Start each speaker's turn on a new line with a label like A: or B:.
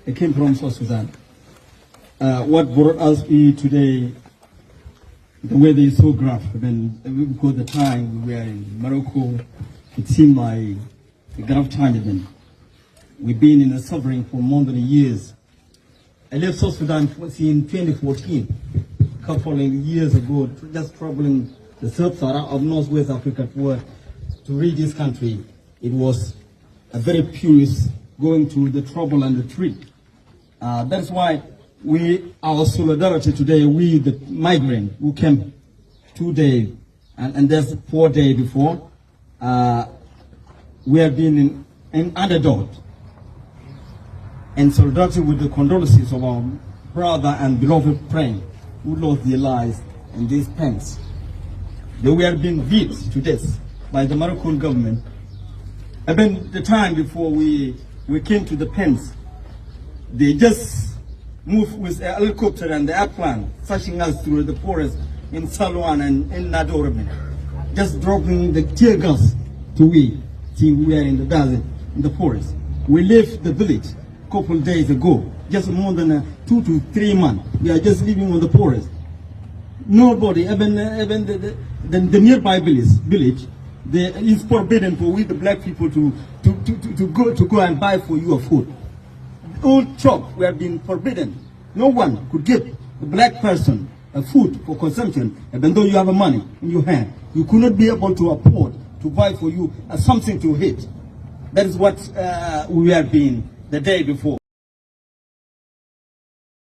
A: I came from South Sudan. What brought us here today, the weather is so gruff. Because the time we were in Morocco, it seemed like a gruff time even. We've been in a suffering for more than years. I left South Sudan in 2014, a couple of years ago, just traveling the sub-Sahara of Northwest Africa to reach this country. It was a very purest going to the trouble and the tree. That's why our solidarity today, we the migrant who came 2 days and there's 4 days before, we have been in underdog. And solidarity with the condolences of our brother and beloved friend who lost their lives in these pens. They were being beat to death by the Moroccan government. Even the time before we came to the pens, they just moved with a helicopter and the airplane, searching us through the forest in Salwan and in Nadorobin, just dropping the tear gas to we. See, we are in the desert, in the forest. We left the village a couple days ago, just more than 2 to 3 months. We are just living on the forest. Nobody, even the nearby village, it's forbidden for we the black people to go and buy for you a food. All shops were being forbidden. No one could give a black person a food for consumption, even though you have a money in your hand. You could not be able to afford to buy for you something to eat. That is what we have been the day before.